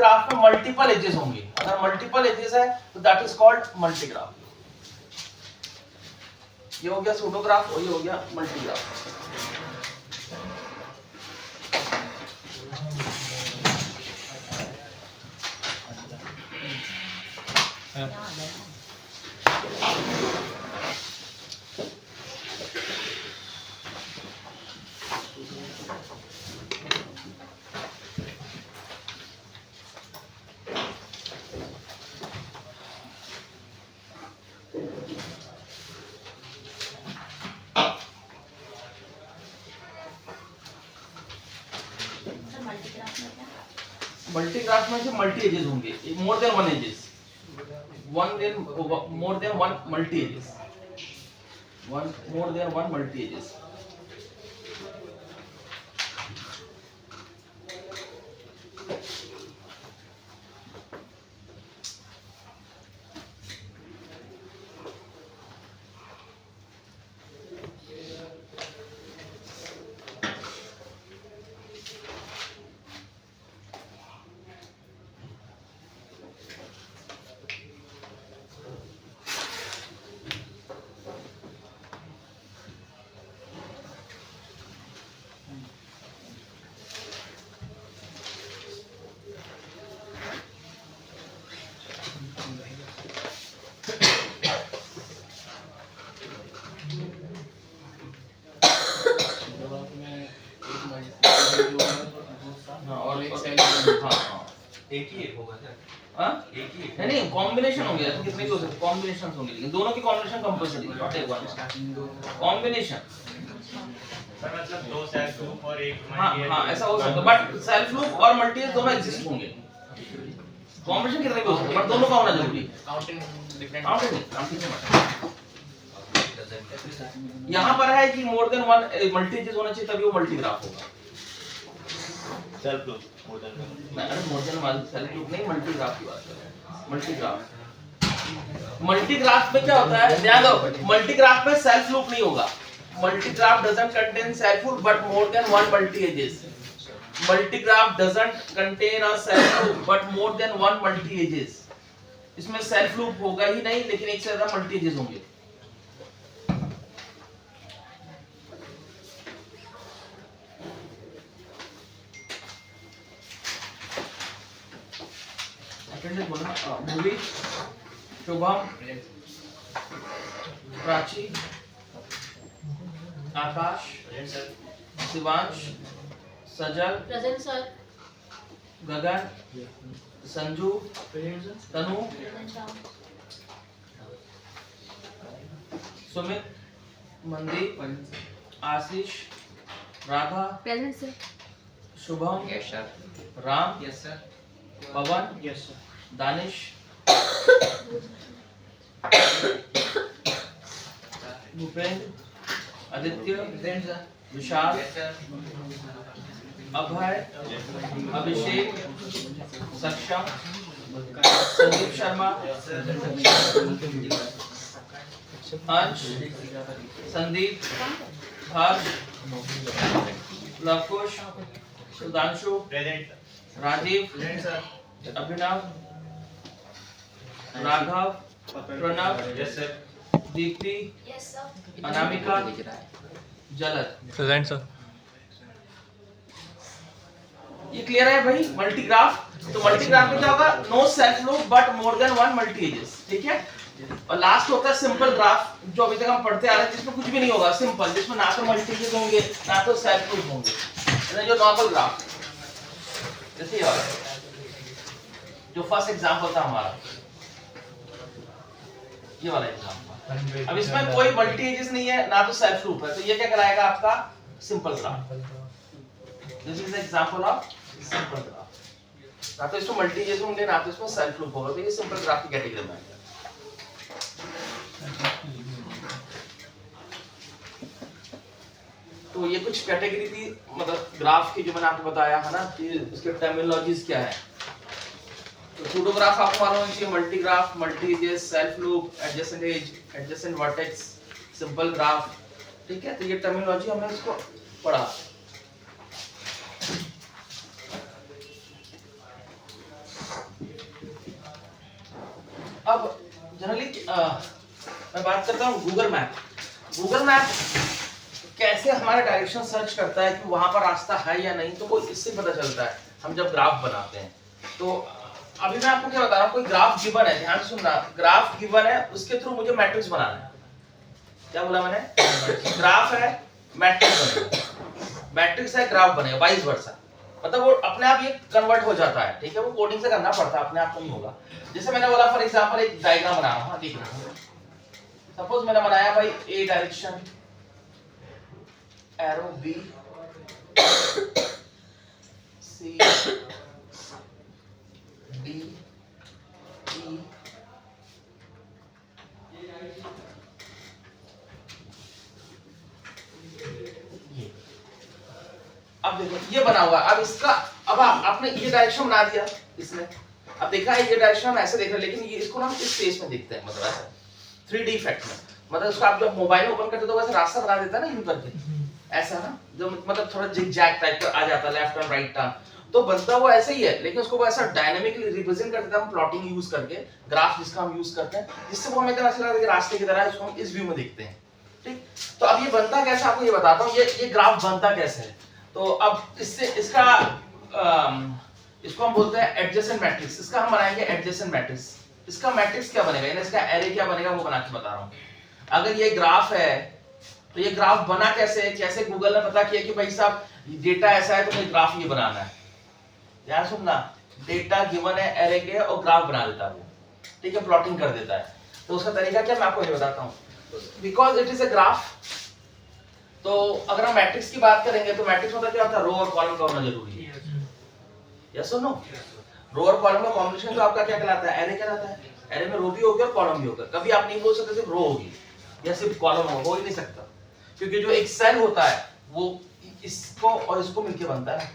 Graph में multiple edges होंगे, अगर मल्टीपल एजेस है तो that is called multi graph. ये हो गया सूडो ग्राफ और ये हो गया मल्टी ग्राफ। मल्टी ग्राफ में से मल्टी एजेस होंगे, more than one edges, more than one multi edges, more than one multi edges. एक ही होगा क्या? हाँ एक ही नहीं कॉम्बिनेशन होंगे, ऐसे कितने भी हो सकते कॉम्बिनेशन होंगे, लेकिन दोनों की कॉम्बिनेशन कंपलसरी है, नॉट एक वन कॉम्बिनेशन। सर मतलब दो सेल्फ लूप और एक हाँ हाँ ऐसा हो सकता है, बट सेल्फ लूप और मल्टी दोनों एग्जिस्ट होंगे, कॉम्बिनेशन कितने भी हो सकते हैं, बट दोनों का होना जरूरी है। काउंटिंग डिफरेंट यहाँ पर है कि more than one multi edges होना चाहिए तभी वो मल्टी ग्राफ होगा। सेल्फ लूप मॉडल अरे more than one self loop नहीं, मल्टी ग्राफ की बात कर रहे हैं। मल्टी ग्राफ, मल्टी ग्राफ में क्या होता है ध्यान दो, मल्टी ग्राफ में सेल्फ लूप नहीं होगा। Multi graph doesn't contain self loop but more than one multi edges. Multi graph doesn't contain a self loop but more than one multi edges. इसमें सेल्फ लूप होगा ही नहीं, लेकिन एक से ज्यादा मल्टी एजेस होंगे। Bhuvi, Shubham, Prachi, Akash, Shivansh, Sajal, present sir, Gagan, Sanju, Tanu, Sumit, Mandeep, Ashish, Radha, present sir, Shubham, yes sir, Ram, yes sir, Pawan, yes sir, Danish, Bhupendra, Aditya, Vishal, yes sir, Abhay, Abhishek, Saksham, Sandeep Sharma, Ansh, Sandeep, Harsh, Lavkush, Sudhanshu, present Rajeev, present sir, Abhinav, Raghav, Pranav, yes sir, Deepti, yes sir, Anamika, Jalad. Present sir. ये क्लियर है भाई मल्टी ग्राफ? तो मल्टी ग्राफ में क्या होगा, no self loop but more than one multi edges, ठीक है। और लास्ट होता है सिंपल ग्राफ, जो अभी तक हम पढ़ते आ रहे हैं, जिसमें कुछ भी नहीं होगा, सिंपल, जिसमें ना तो मल्टी एजेस होंगे ना तो सेल्फ लूप होंगे, जो नॉर्मल ग्राफ जैसे ये वाला जो फर्स्ट एग्जांपल था हमारा, ये वाला एग्जांपल। अब इसमें कोई मल्टी एजेस नहीं है ना तो सेल्फ लूप है, तो ये क्या कराएगा आपका simple graph. This is example of simple graph, ना तो इसमें मल्टी एजेस होंगे ना तो इसमें सेल्फ लूप होगा, तो ये सिंपल ग्राफ की कैटेगरी में आएगा। तो ये कुछ कैटेगरी थी मतलब ग्राफ की जो मैंने आपको बताया है ना कि इसके टर्मिनोलॉजीज क्या है। तो सूडो ग्राफ आपको मालूम होना चाहिए, multi graph, multi edges, self loop, adjacent edge, adjacent vertex, simple graph, ठीक है। तो ये टर्मिनोलॉजी हमने इसको पढ़ा। अब जनरली मैं बात करता हूँ गूगल मैप। गूगल मैप कैसे हमारा डायरेक्शन सर्च करता है कि वहां पर रास्ता है या नहीं, तो वो इससे पता चलता है हम जब ग्राफ बनाते हैं। तो अभी मैं आपको क्या बता रहा हूँ, कोई ग्राफ गिवन है, ध्यान सुनना, ग्राफ गिवन है, उसके थ्रू मुझे मैट्रिक्स बनाना है। क्या बोला मैंने? ग्राफ है, मैट्रिक्स बनेगा, मैट्रिक्स है, ग्राफ बनेगा, वाइस वर्सा। मतलब वो अपने आप ये कन्वर्ट हो जाता है, ठीक है, वो कोडिंग से करना पड़ता है, अपने आप तो नहीं होगा। जैसे मैंने बोला फॉर एग्जांपल एक डायग्राम बना रहा हूं, देख रहा हूं, सपोज मैंने बनाया भाई ए direction, arrow B, C, D, ई, ये। अब देखो ये बना हुआ, अब इसका अब आपने ये डायरेक्शन बना दिया इसने, अब देखा है ये डायरेक्शन हम ऐसे देख रहे हैं, लेकिन ये इसको हम इस स्पेस में देखते हैं, मतलब ऐसा 3D इफेक्ट में, मतलब उसको आप जब मोबाइल ओपन करते हो तो वैसे रास्ता बना देता है ना यूं करके, ऐसा ना, जो मतलब थोड़ा जिगजैग टाइप का आ जाता है, लेफ्ट टर्न राइट टर्न, तो बनता हुआ ऐसे ही है, लेकिन उसको वो ऐसा डायनामिकली रिप्रेजेंट कर देता है हम प्लॉटिंग यूज करके, ग्राफ जिसका हम यूज करते हैं, जिससे वो हमें इतना ऐसा लगता है कि रास्ते की तरह है, इसको हम इस व्यू में देखते हैं, ठीक। तो अब ये बनता कैसे आपको ये बताता हूँ, ये ग्राफ बनता कैसे है। तो अब इससे इसका इसको हम बोलते हैं एडजेसेंट मैट्रिक्स, इसका हम बनाएंगे एडजेसेंट मैट्रिक्स। इसका मैट्रिक्स क्या बनेगा, यानी इसका एरे क्या बनेगा वो बना के बता रहा हूँ। अगर ये ग्राफ है तो ये ग्राफ बना कैसे, कैसे गूगल ने पता किया कि भाई साहब डेटा ऐसा है तो मुझे ग्राफ ये बनाना है, ध्यान सुनना, डेटा गिवन है एरे के और ग्राफ बना देता है वो, ठीक है, प्लॉटिंग कर देता है। तो उसका तरीका क्या मैं आपको ये बताता हूँ, because it is a graph. तो अगर हम मैट्रिक्स की बात करेंगे तो मैट्रिक्स मतलब क्या होता है, रो और कॉलम का होना जरूरी है, यस और नो। रो और कॉलम का कॉम्बिनेशन तो आपका क्या कहलाता है, एरे कहलाता है। एरे में रो भी होगी और कॉलम भी होगा, कभी आप नहीं बोल सकते सिर्फ रो होगी या सिर्फ कॉलम होगा, हो ही नहीं सकता, क्योंकि जो एक सेल होता है वो इसको और इसको मिलके बनता है,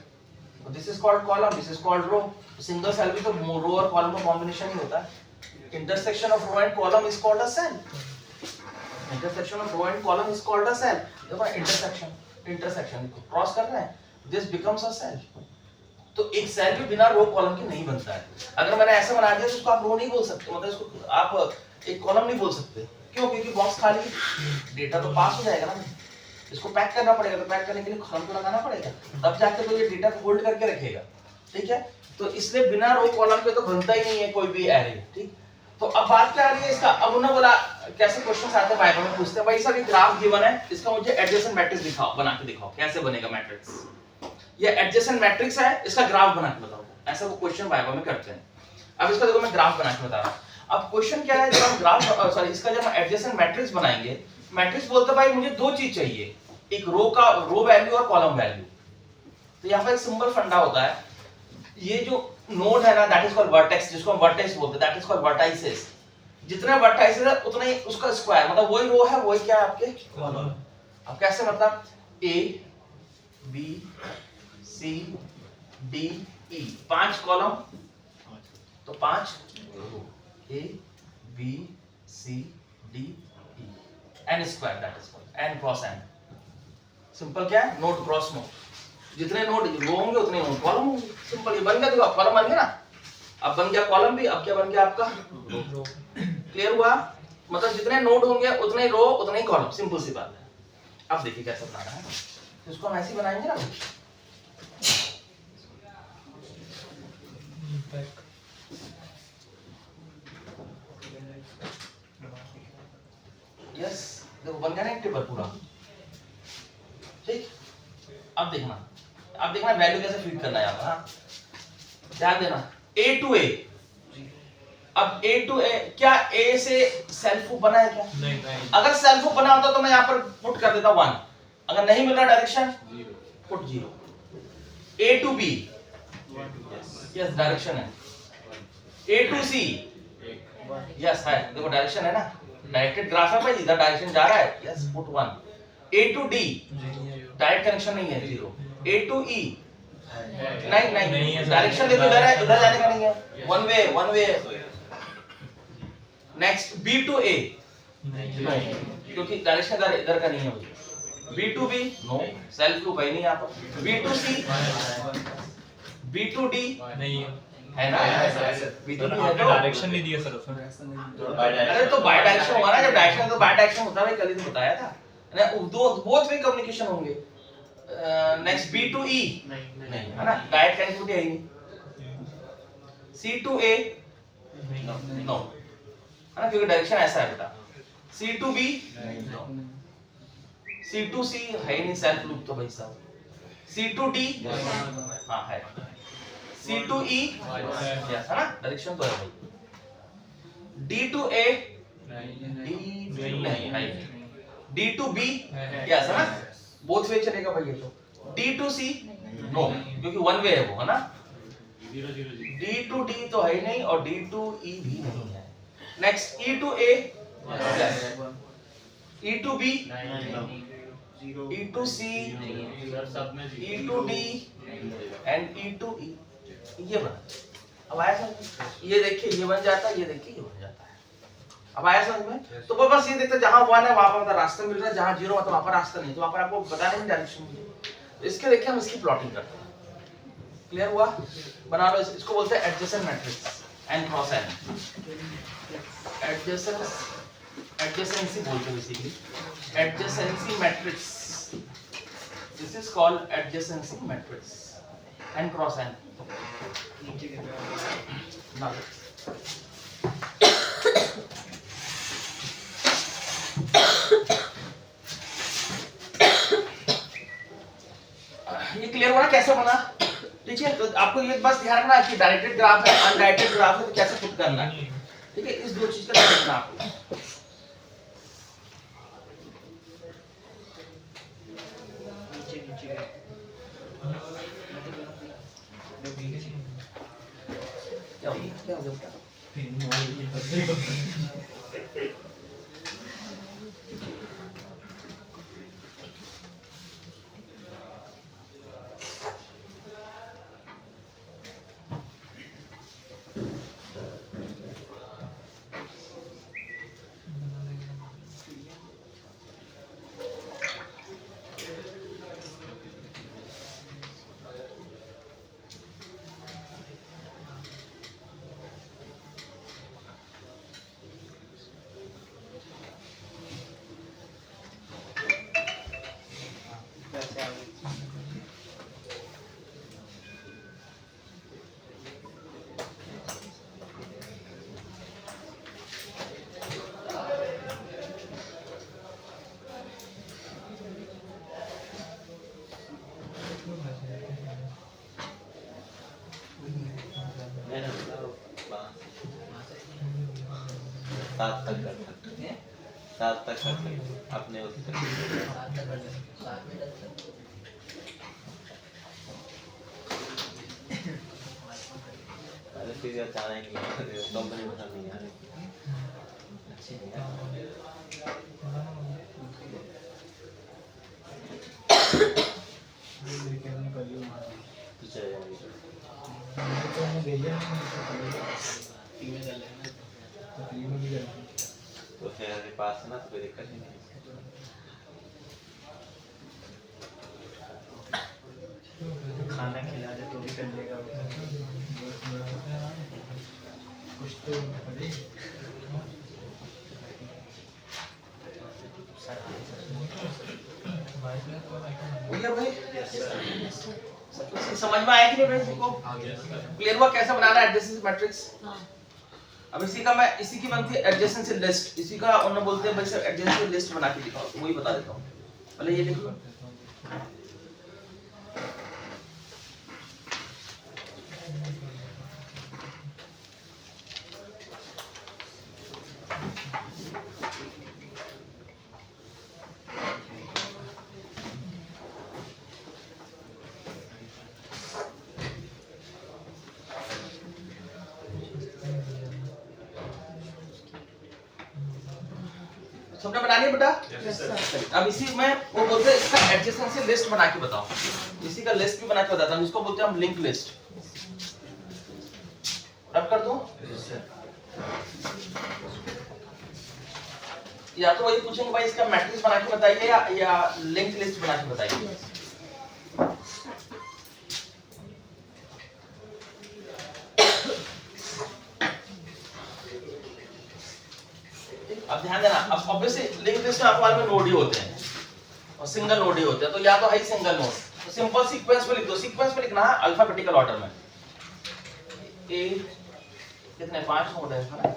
this is called column, this is called row. Single cell भी तो रो और कॉलम का कॉम्बिनेशन ही होता है। Intersection of row and column is called a cell, intersection of row and column is called a cell। देखो intersection क्रॉस कर रहे हैं, this becomes a cell। तो एक सेल भी बिना रो कॉलम के नहीं बनता है। अगर मैंने ऐसा बना दिया तो उसको आप रो नहीं बोल सकते, मतलब इसको आप एक कॉलम नहीं बोल सकते, क्यों? क्योंकि बॉक्स खाली, डेटा तो पास हो जाएगा ना, इसको पैक करना पड़ेगा, तो पैक करने के लिए कॉलम तो लगाना पड़ेगा, तब जाके तो ये डेटा को होल्ड करके रखेगा, ठीक है। तो इसलिए बिना रो कॉलम के तो बनता ही नहीं है कोई भी एरे, ठीक। तो अब बात क्या आ रही है इसका, अब उन्होंने बोला कैसे क्वेश्चन आते हैं वाइवा में, पूछते हैं भाई साहब ये ग्राफ गिवन है, इसका मुझे एडजेसेंट मैट्रिक्स दिखाओ, बना के दिखाओ कैसे बनेगा मैट्रिक्स, ये एडजेसेंट मैट्रिक्स है, इसका ग्राफ बना के बताओ, ऐसा वो क्वेश्चन वाइवा में करते हैं। अब इसका देखो मैं ग्राफ बना के बता रहा हूं। अब क्वेश्चन क्या है, जब हम ग्राफ सॉरी इसका जब हम एडजेसेंट मैट्रिक्स बनाएंगे, मैट्रिक्स बोलते हैं भाई मुझे दो चीज चाहिए, एक रो का रो वैल्यू और कॉलम वैल्यू। तो यहाँ पर एक सिंपल फंडा होता है, ये जो नोड है ना दैट इज कॉल्ड वर्टेक्स, जिसको हम वर्टेक्स बोलते हैं, दैट इज कॉल्ड वर्टाइसेस। जितने वर्टाइसेस है उतना ही उसका स्क्वायर, मतलब वही रो है वही क्या है आपके कॉलम। अब कैसे, मतलब A B C D E, 5 column तो 5 A B C D E, N square that is called N cross N. Simple क्या है, नोड क्रॉस नोड, जितने नोड रो होंगे उतने नोड कॉलम होंगे, सिंपल। ये बन गया, देखो कॉलम बन गया ना, अब बन गया कॉलम भी, अब क्या बन गया आपका रो। क्लियर हुआ, मतलब जितने नोड होंगे उतने रो उतने ही कॉलम, सिंपल सी बात है। अब देखिए कैसे बनाना है, इसको हम ऐसे ही बनाएंगे ना, यस देखो बन गया ना एक टेबल पूरा, ठीक। अब देखना वैल्यू कैसे फीड करना है यहाँ, ध्यान देना, ए टू ए। अब ए टू ए, क्या ए से सेल्फ बना है क्या? नहीं। अगर सेल्फ बना होता तो मैं यहाँ पर पुट कर देता 1, अगर नहीं मिल रहा direction put 0। A to B, yes direction है। ए टू सी, यस है, देखो डायरेक्शन है ना, डायरेक्टेड ग्राफ है भाई, इधर डायरेक्शन जा रहा है, yes put 1। A to D, direct connection नहीं है, 0। ए टू ई, नहीं डायरेक्शन देखो इधर है, इधर जाने का नहीं है, one way. Next B to A, क्योंकि डायरेक्शन इधर का नहीं है मुझे। B to B, no, self loop है नहीं यहाँ पर। B to C, B to D, नहीं, है ना, B2B है आपने तो डायरेक्शन नहीं दिया सर उसमें। अरे तो बाय डायरेक्शन होगा ना, जब डायरेक्शन तो बाय डायरेक्शन होता है, कल ही तो बताया था ना, दो बोथ वे कम्युनिकेशन होंगे। नेक्स्ट B2E नहीं है ना, डायरेक्ट कनेक्टिविटी है ही नहीं। C2A नो है ना, क्योंकि डायरेक्शन ऐसा है बेटा। C2B नो, C2C है ही नहीं, सेल्फ लूप तो भाई साहब। C2D हाँ है, C2E यस है ना, डायरेक्शन तो है भाई। D2A नहीं है, D2B यस है ना, बोथ वे चलेगा भाई ये तो। D2C नो, क्योंकि वन वे है वो, है ना। D2D तो है ही नहीं, और D2E भी नहीं है। Next E2A yes, E2B E2C E2D and E2E ये बना। अब आया समझ, ये देखिए ये बन जाता है, ये देखिए ये बन जाता है। अब आया समझ में? तो बस ये देखते जहां 1 है वहां पर मतलब रास्ता मिल रहा है, जहां 0 है तो वहां पर रास्ता नहीं, तो वहां पर आपको बताने में डायरेक्शन मिलेगी। तो इसके देखिए हम इसकी प्लॉटिंग करते हैं। क्लियर हुआ? बना लो, इसको बोलते हैं adjacent matrix, N cross N. Adjacency बोलते हैं basically, adjacency matrix, this is called adjacency matrix, N cross N. ना ये क्लियर हुआ ना कैसे बना? ठीक है, तो आपको ये बस ध्यान रखना कि डायरेक्टेड ग्राफ है, अनडायरेक्टेड ग्राफ है, तो कैसे पुट करना है। ठीक है, इस दो चीज का ध्यान रखना आपको। क्या हो गया? क्या हो गया? सात तक कर सकते हैं, सात तक कर सकते हैं अपने उससे। अरे फिर अचानक कंपनी पसंद नहीं आ रही, अच्छी नहीं आ रही। तो चले जाएगी तो फिर मेरे पास है ना, तो कोई दिक्कत ही नहीं। खाना खिला दे तो भी कर लेगा कुछ तो पड़े। भाई समझ में आया कि नहीं फ्रेंड्स को? क्लियर हुआ कैसे बनाना है एडजेसेंसी मैट्रिक्स? अब इसी का मैं इसी की बनती है एडजेसेंसी लिस्ट, इसी का उन्होंने बोलते हैं भाई सर एडजेसेंसी लिस्ट बना के दिखाओ, तो वही बता देता हूँ। पहले ये लिख लो, सबने बना लिया बेटा? अब इसी में वो बोलते हैं इसका एडजेसेंसी लिस्ट बना के बताओ, इसी का लिस्ट भी बना के बताता हूँ, जिसको बोलते हैं हम लिंक लिस्ट। रब कर दूं? या तो वही पूछेंगे भाई इसका मैट्रिक्स बना के बताइए या लिंक लिस्ट बना के बताइए। अब ध्यान देना, अब ऑब्वियसली लिंक लिस्ट में आपके पास में नोड ही होते हैं और सिंगल नोड ही होते हैं, तो या तो है सिंगल नोड, तो सिंपल सीक्वेंस में लिख दो। सीक्वेंस में लिखना है अल्फाबेटिकल ऑर्डर में। ए कितने 5 नोड है ना,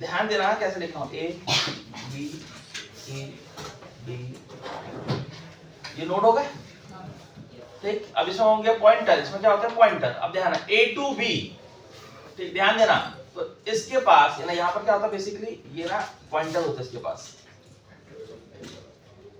ध्यान देना है कैसे लिखना है, ए बी सी डी, ये नोड हो गए ठीक। अब इसमें होंगे पॉइंटर, इसमें क्या होता है पॉइंटर। अब ध्यान है ए टू बी ठीक, ध्यान देना। तो इसके पास ना यहाँ पर क्या होता है बेसिकली, ये ना पॉइंटर होता है इसके पास,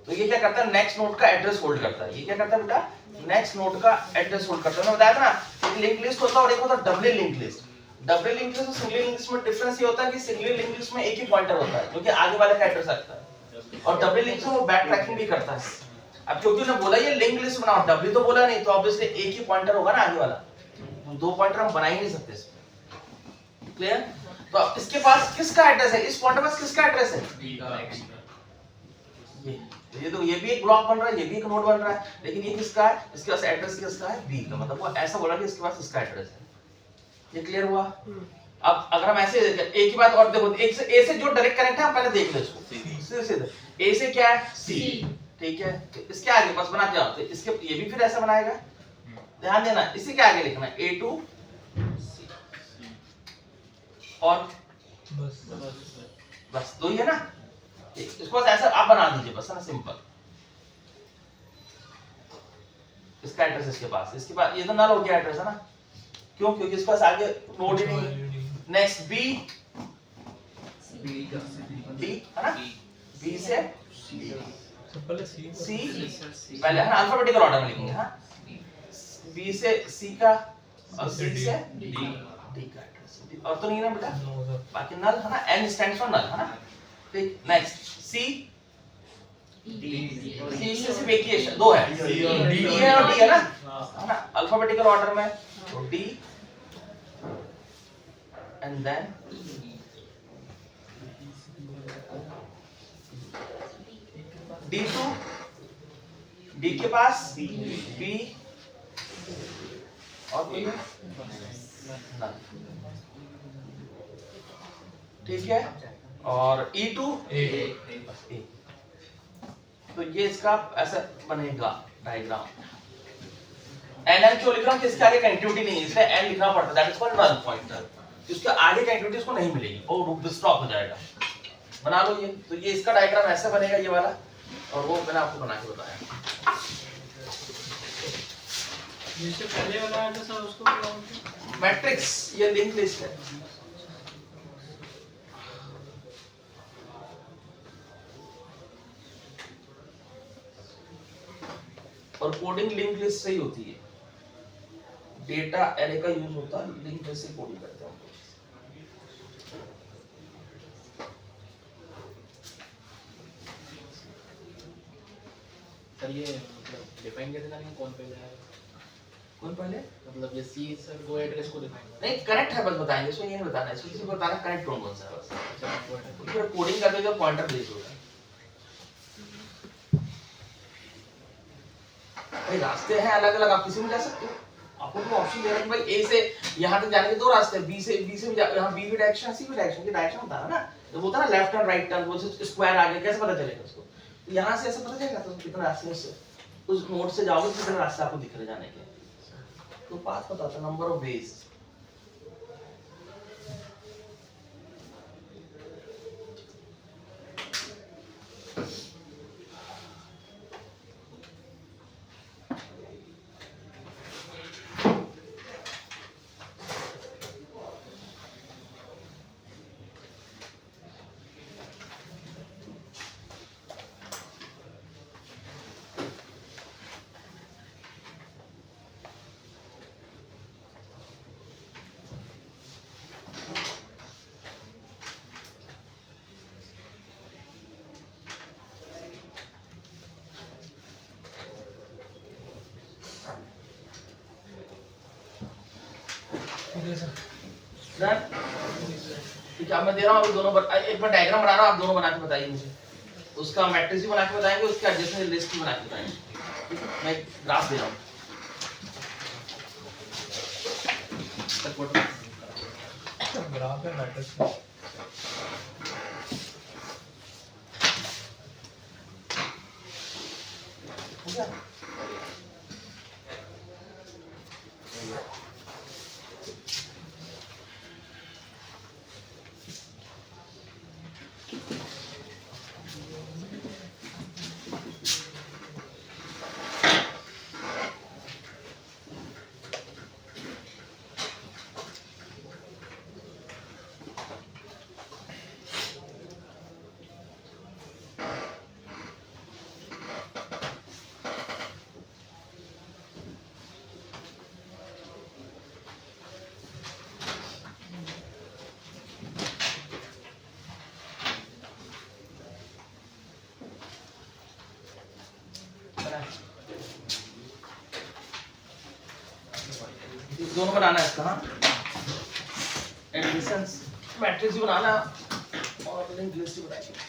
तो ये क्या करता है नेक्स्ट नोड का एड्रेस होल्ड करता है। ये क्या करता है बेटा, नेक्स्ट नोड का एड्रेस होल्ड करता है। मैं बताया था ना एक लिंक लिस्ट होता है और एक होता है double link list. Double link list और सिंगल लिंक लिस्ट में डिफरेंस ये होता है कि सिंगल लिंक लिस्ट में एक ही पॉइंटर होता है जो कि आगे वाले का एड्रेस रखता है, और डबल लिंक में वो बैक ट्रैकिंग भी करता है। अब क्योंकि उन्होंने बोला ये लिंक लिस्ट बनाओ, डबल तो बोला नहीं, तो ऑब्वियसली एक ही पॉइंटर होगा ना आगे वाला, दो पॉइंटर हम बना ही नहीं सकते इसमें। क्लियर? तो अब इसके पास किसका एड्रेस है, इस पॉइंटर पर किसका एड्रेस है, ये तो ये भी एक ब्लॉक बन रहा है, ये भी एक नोड बन रहा है, लेकिन ये किसका है, इसके पास एड्रेस किसका है, बी का। मतलब वो ऐसा बोला कि इसके पास इसका एड्रेस है। ये क्लियर हुआ? अब अगर हम ऐसे एक ही बात और देखो, एक से ए से जो डायरेक्ट कनेक्ट है हम पहले देख ले इसको, सीधे सीधे ए से क्या है सी, ठीक है। इसके आगे बस बना दिया, तो इसके ये भी फिर ऐसा बनाएगा। ध्यान देना, इसी के आगे लिखना ए टू और बस दो ही है ना, इसको बस ऐसा आप बना दीजिए बस, है ना, सिंपल। इसका एड्रेस इसके पास, इसके पास ये तो नल हो गया एड्रेस, है ना, क्यों, क्योंकि इसके पास आगे नोड ही नहीं। नेक्स्ट बी, डी है ना, बी से सी, पहले है ना अल्फाबेटिकल ऑर्डर में लिखेंगे, हाँ, बी से सी का और सी से डी का एड्रेस, और तो नहीं है ना बेटा, बाकी नल है ना, एन स्टैंड्स फॉर नल, है ना, ठीक। नेक्स्ट सी, सी से सिर्फ एक ही दो है, डी है और डी है ना अल्फाबेटिकल ऑर्डर में, तो D and then D to, D के पास बी और कोई नल, ठीक है, और ई टू ए, तो ये इसका ऐसा बनेगा डायग्राम। एन क्यों लिख रहा हूं कि इसके आगे कनेक्टिविटी नहीं है, इसलिए एन लिखना पड़ता है, that is called null pointer. इसके आगे कनेक्टिविटी इसको नहीं मिलेगी और रुक स्टॉप हो जाएगा। बना लो ये, तो ये इसका डायग्राम ऐसा बनेगा ये वाला, और वो मैंने आपको बना के बताया। जिससे पहले वाला है तो सर उसको क्या मैट्रिक्स, ये लिंक लिस्ट है। और कोडिंग लिंक लिस्ट से ही होती है, डेटा एरे का यूज होता है, लिंक लिस्ट से कोडिंग करते हैं। सर ये मतलब डिफाइन कैसे करेंगे, कौन पहले आएगा, कौन पहले, मतलब ये सी सर वो एड्रेस को डिफाइन नहीं कनेक्ट है बस बताएंगे, इसमें ये नहीं बताना है, इसमें सिर्फ बताना कनेक्ट कौन सा है बस। अच्छा, फिर कोडिंग करते जो पॉइंटर प्लेस होगा, भाई रास्ते हैं अलग अलग, आप किसी में जा सकते हो, आपको तो ऑप्शन दे रहा है कि भाई ए से यहां तक जाने के दो रास्ते हैं, बी से यहां बी की डायरेक्शन, सी की डायरेक्शन, की डायरेक्शन होता है ना, तो वो होता है ना लेफ्ट टर्न राइट टर्न, वो स्क्वायर आगे कैसे पता चलेगा उसको, तो यहां से ऐसे पता चलेगा तो कितना रास्ते से उस नोड से जाओगे तो कितने रास्ते आपको दिख रहे जाने के, तो पाथ बताता है, नंबर ऑफ वेज। डन, ठीक है, अब मैं दे रहा हूँ अभी दोनों एक बार डायग्राम बना रहा हूँ, आप दोनों बना के बताइए मुझे, उसका मैट्रिक्स भी बना के बताएंगे, उसका एडजस्टमेंट लिस्ट भी बना के बताएंगे, ठीक है, मैं ग्राफ दे रहा हूँ। ग्राफ है मैट्रिक्स दोनों बनाना है इसका, हाँ एडमिशंस मैट्रिक्स भी बनाना और लिंक लिस्ट भी बनानी।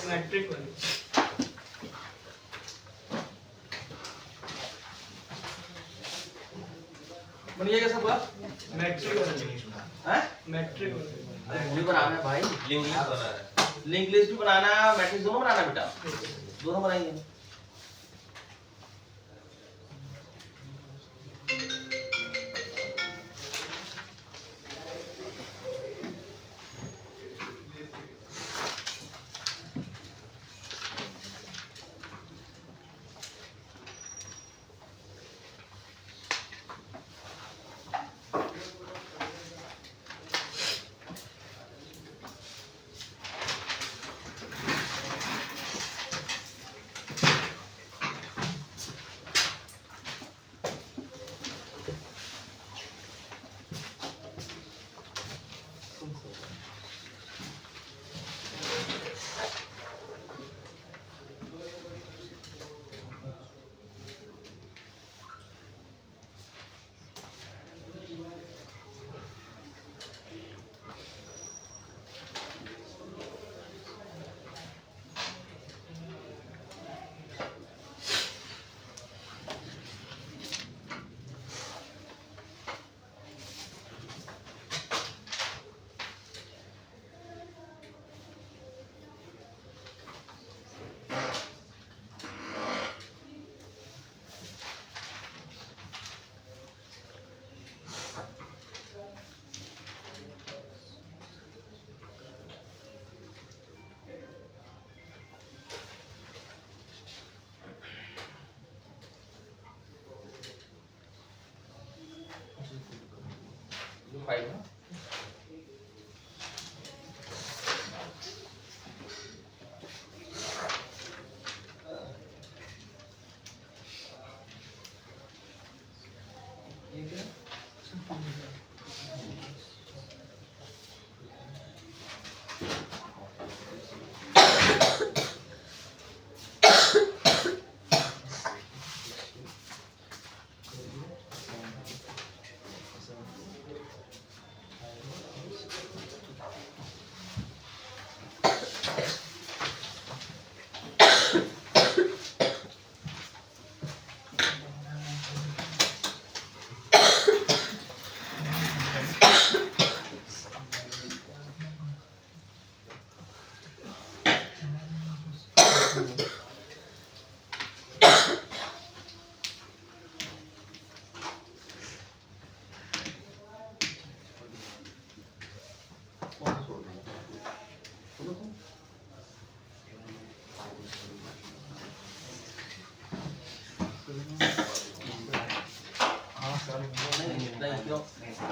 मैट्रिक वाली बनिए कैसा हुआ? मैट्रिक वाली हैं? मैट्रिक वाली भी बनाना है भाई, लिंक लिस्ट बना रहा है। लिंक लिस्ट भी बनाना है, मैट्रिक्स दोनों बनाना है बेटा, दोनों बनाएंगे। फाइव ना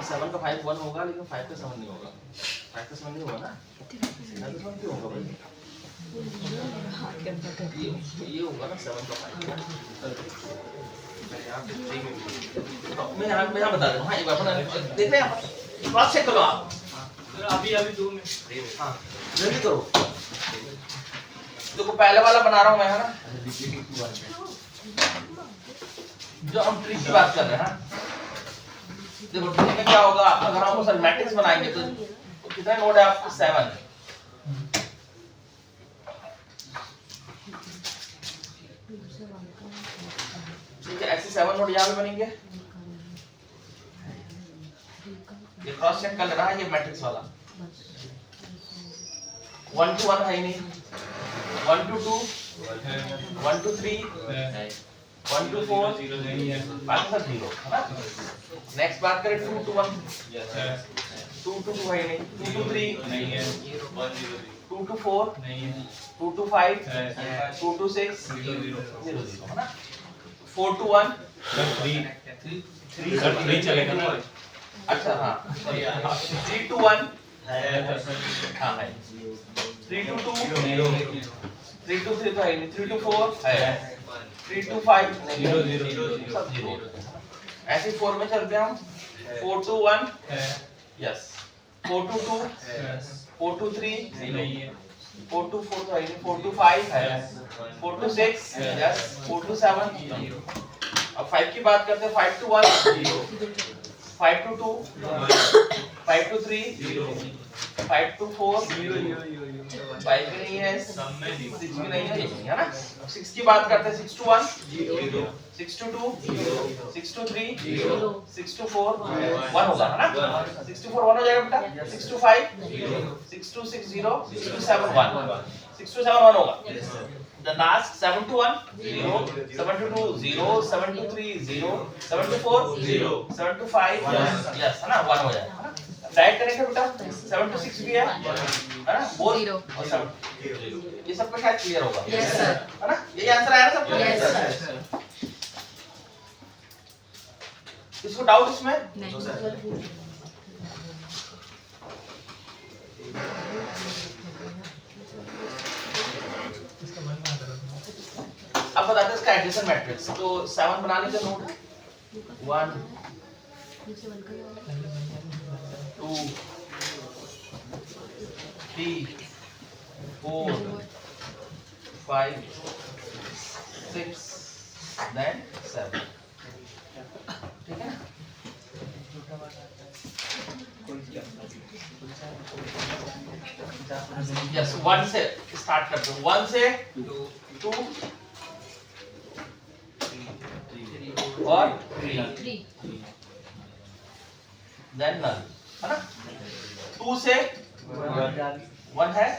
सेवन का फाइव वन होगा लेकिन फाइव का सेवन नहीं होगा फाइव का सेवन नहीं होगा ना सीधा तो सेवन क्यों होगा भाई ये होगा ना सेवन का फाइव मैं यहाँ बता रहा हूँ हाँ एक बार देख रहे हैं आप क्रॉस चेक करो आप अभी 2 मिनट हाँ जल्दी करो देखो पहले वाला बना रहा हूँ मैं है ना जो हम ट्री की बात कर रहे हैं हाँ देखो ट्री में क्या होगा अगर हम उस मैट्रिक्स बनाएंगे तो कितने नोड है आपके 7 ठीक है ऐसे 7 नोड यहाँ पे बनेंगे ये क्रॉस चेक कर लेना है ये मैट्रिक्स वाला 1 to 1 है ही नहीं 1 to 2 1 to 3 1 to 4 बाकी सब 0 है ना नेक्स्ट बात करें 2 to 1 2 to 2 है नहीं 2 to 3 नहीं है 2 to 4 नहीं है 2 to 5 2 to 6 0 है ना 4 to 1 3 चलेगा अच्छा हाँ 3 to 1 हाँ है 3 to 2 3 to 3 तो है नहीं 3 to 4 है 3 to 5 0 सब 0 ऐसे 4 में चलते हैं हम 4 to 1 yes 4 to 2 4 to 3 4 to 4 तो है नहीं 4 to 5 है 4 to 6 यस 4 to 7 अब 5 की बात करते हैं 5 to 1 5 to 2 5 to 3 5 to 4 5 भी नहीं है 6 भी नहीं है ना 6 की बात करते हैं 6 to 1 6 to 2 6 to 3 6 to 4 1 होगा है ना 6 to 4 1 हो जाएगा बेटा 6 to 5 6 to 6 0 6 to 7 1 6 to 7 1 होगा the last 7 to 1 0 7 to 2 0 7 to 3 0 7 to 4 0 7 to 5 yes है ना 1 हो जाएगा है ना डायरेक्ट कनेक्ट है बेटा 7 to 6 भी है ना बोल और 7 ये सबका शायद क्लियर होगा यस सर है ना यही आंसर आया ना सबका यस सर इसको डाउट इसमें नहीं अब बताते हैं इसका एडिशन मैट्रिक्स तो 7 बना लीजिए नोट 1 2 3 4 5 6 then 7 ठीक है ना यस 1 से स्टार्ट करते हैं 1 से 2 और 3 देन नन है ना 2 से 1 है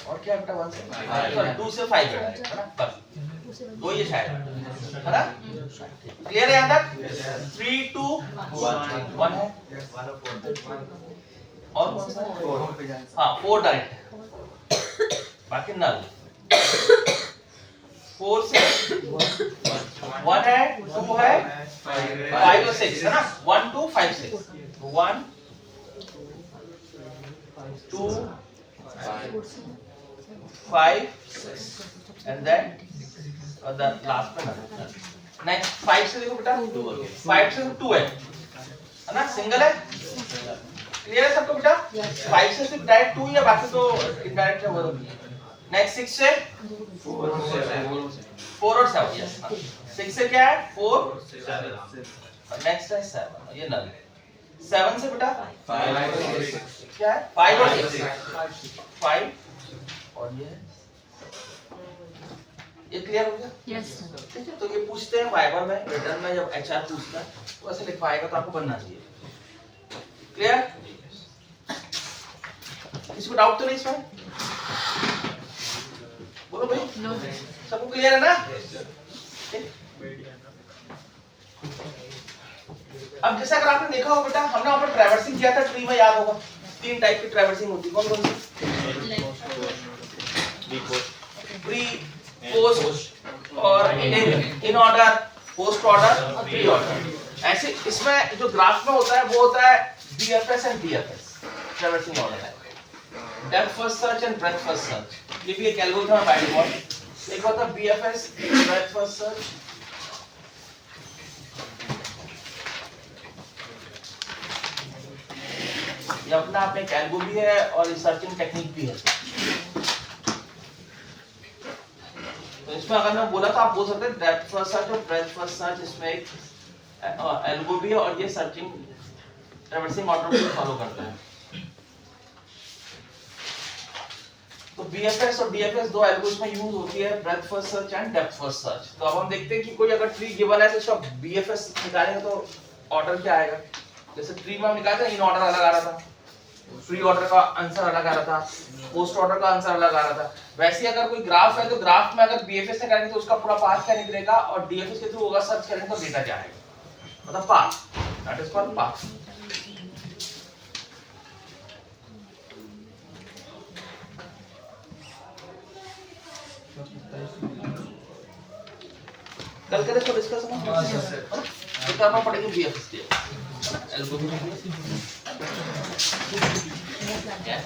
और क्या बेटा 1 से 2 से 5 है ना बस दो ये शायद है ना क्लियर है यहाँ तक 3 2 1 है और कौन सा हाँ 4 डायरेक्ट है बाकी नल 4 से 1 है 2 है 5 और 6 है ना 1 2 5 6 1 2 5 6 and then the last में next 5 से देखो बेटा 5 से 2 है ना सिंगल है क्लियर है सबको बेटा 5 से सिर्फ डायरेक्ट 2 या बाकी तो इनडायरेक्ट है वो नेक्स्ट 6 से 4 और 7 यस 6 से क्या है 4 नेक्स्ट है 7 ये नल 7 से बेटा 5 क्या है 5 और 6 5 और ये क्लियर हो गया यस ठीक है तो ये पूछते हैं वाइवा में रिटर्न में जब एचआर पूछता है तो ऐसे लिखवाएगा तो आपको बनना चाहिए क्लियर इसको डाउट तो नहीं इसमें बोलो भाई नो सबको क्लियर है ना अब जैसा अगर आपने देखा हो बेटा हमने वहां पर ट्रैवर्सिंग किया था ट्री में याद होगा 3 टाइप की ट्रैवर्सिंग होती है कौन कौन सी प्री पोस्ट और इन ऑर्डर पोस्ट ऑर्डर और प्री ऑर्डर ऐसे इसमें जो ग्राफ में होता है वो होता है BFS and DFS traversing order है depth first search and breadth first search ये भी एक एल्गोरिथम है बाय डिफॉल्ट एक होता है बीएफएस ब्रेथ फर्स्ट सर्च ये अपना आप में एक एल्गो भी है और सर्चिंग टेक्निक भी है तो इसमें अगर मैं बोला तो आप बोल सकते हैं डेप्थ फर्स्ट सर्च और ब्रेथ फर्स्ट सर्च इसमें एक एल्गो भी है और ये सर्चिंग ट्रैवर्सिंग ऑर्डर को फॉलो करता है तो बीएफएस और डीएफएस दो एल्गोरिथम में यूज होती है breath first search and depth first search तो अब हम देखते हैं कि कोई अगर ट्री गिवन है तो इसका बीएफएस निकालेंगे तो ऑर्डर क्या आएगा जैसे ट्री में हम निकालते हैं इन ऑर्डर अलग आ रहा था प्री ऑर्डर का आंसर अलग आ रहा था पोस्ट ऑर्डर का आंसर अलग आ रहा था वैसे ही अगर कोई ग्राफ है तो ग्राफ में अगर बीएफएस से करेंगे तो उसका पूरा पाथ क्या निकलेगा और डीएफएस के थ्रू होगा सर्च करेंगे तो डेटा क्या आएगा मतलब path that is called path कल करें तो डिस्कस हम तो करना पड़ेगा बीएफएस के एल्गोरिथम क्या